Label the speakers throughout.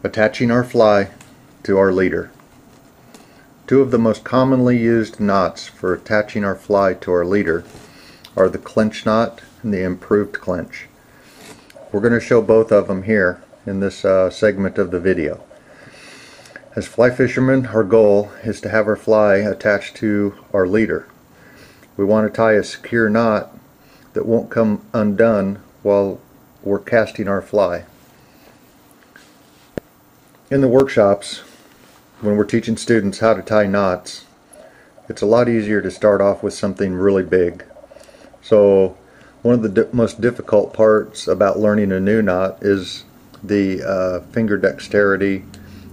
Speaker 1: Attaching our fly to our leader. Two of the most commonly used knots for attaching our fly to our leader are the clinch knot and the improved clinch. We're going to show both of them here in this segment of the video. As fly fishermen, our goal is to have our fly attached to our leader. We want to tie a secure knot that won't come undone while we're casting our fly. In the workshops, when we're teaching students how to tie knots, it's a lot easier to start off with something really big. So one of the most difficult parts about learning a new knot is the finger dexterity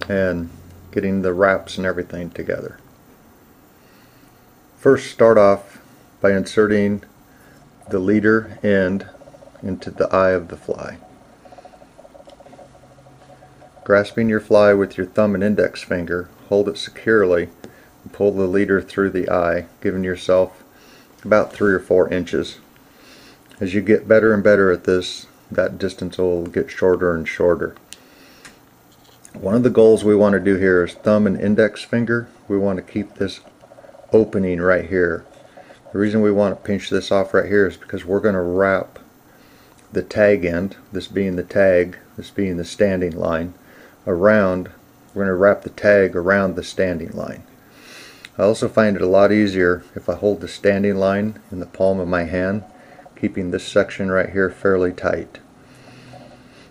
Speaker 1: and getting the wraps and everything together. First, start off by inserting the leader end into the eye of the fly. Grasping your fly with your thumb and index finger, hold it securely and pull the leader through the eye, giving yourself about 3 or 4 inches. As you get better and better at this, that distance will get shorter and shorter. One of the goals we want to do here is thumb and index finger. We want to keep this opening right here. The reason we want to pinch this off right here is because we're going to wrap the tag end, this being the tag, this being the standing line, around. We're going to wrap the tag around the standing line. I also find it a lot easier if I hold the standing line in the palm of my hand, keeping this section right here fairly tight.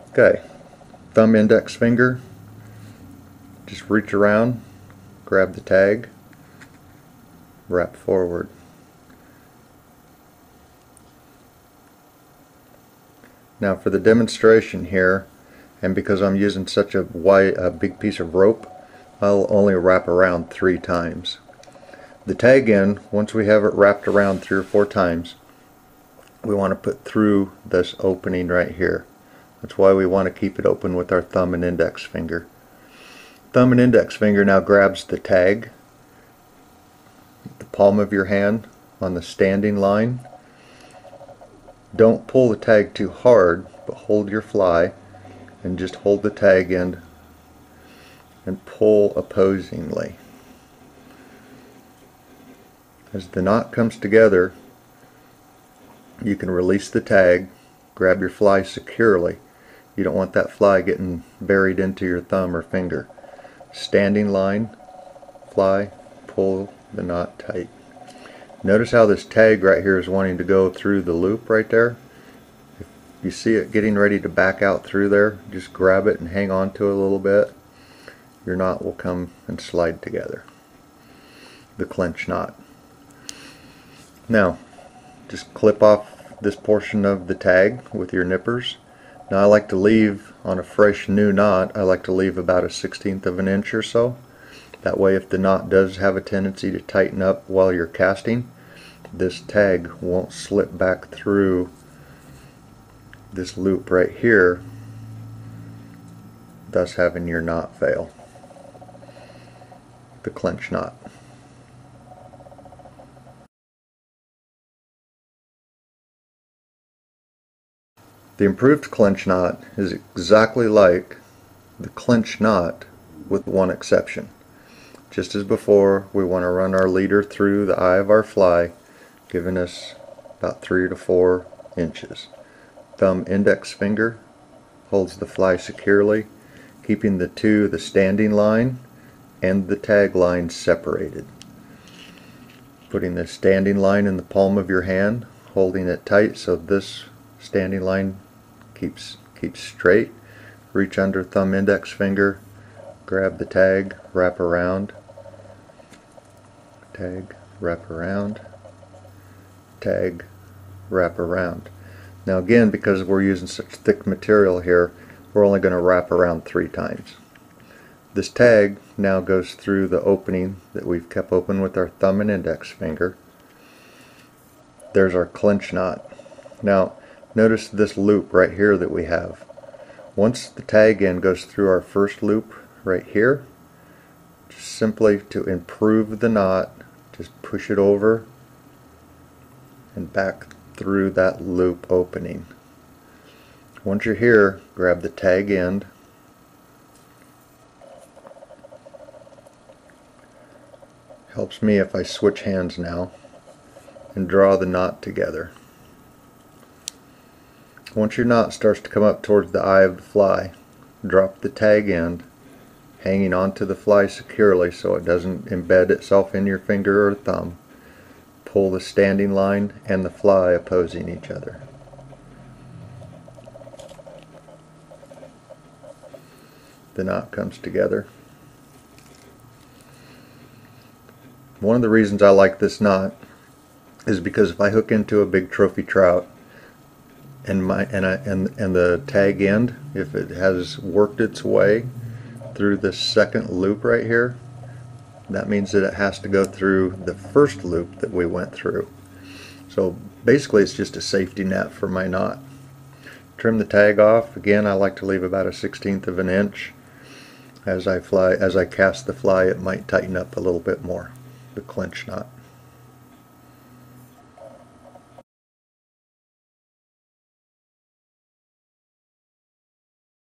Speaker 1: Okay, thumb index finger, just reach around, grab the tag, wrap forward. Now for the demonstration here, and because I'm using such a big piece of rope, I'll only wrap around 3 times. The tag end, once we have it wrapped around 3 or 4 times, we want to put through this opening right here. That's why we want to keep it open with our thumb and index finger. Thumb and index finger now grabs the tag, the palm of your hand on the standing line. Don't pull the tag too hard, but hold your fly and just hold the tag end and pull opposingly. As the knot comes together, you can release the tag, grab your fly securely. You don't want that fly getting buried into your thumb or finger. Standing line, fly, pull the knot tight. Notice how this tag right here is wanting to go through the loop right there. If you see it getting ready to back out through there, just grab it and hang on to it a little bit. Your knot will come and slide together. The clinch knot. Now, just clip off this portion of the tag with your nippers. Now I like to leave, on a fresh new knot, I like to leave about 1/16 of an inch or so. That way if the knot does have a tendency to tighten up while you're casting, this tag won't slip back through this loop right here, thus having your knot fail. The clinch knot. The improved clinch knot is exactly like the clinch knot with one exception. Just as before, we want to run our leader through the eye of our fly, giving us about 3 to 4 inches. Thumb index finger holds the fly securely, keeping the standing line and the tag line separated. Putting the standing line in the palm of your hand, holding it tight so this standing line keeps straight. Reach under thumb index finger, grab the tag, wrap around, tag, wrap around, tag, wrap around. Now again, because we're using such thick material here, we're only going to wrap around 3 times. This tag now goes through the opening that we've kept open with our thumb and index finger. There's our clinch knot. Now notice this loop right here that we have. Once the tag end goes through our first loop right here, just simply to improve the knot, just push it over and back through that loop opening. Once you're here, grab the tag end, Helps me if I switch hands now and draw the knot together. Once your knot starts to come up towards the eye of the fly, drop the tag end, hanging onto the fly securely so it doesn't embed itself in your finger or thumb. Pull the standing line and the fly opposing each other. The knot comes together. One of the reasons I like this knot is because if I hook into a big trophy trout and the tag end, if it has worked its way through this second loop right here, that means that it has to go through the first loop that we went through. So basically it's just a safety net for my knot. Trim the tag off. Again, I like to leave about a 1/16 of an inch. As I cast the fly, it might tighten up a little bit more, the clinch knot.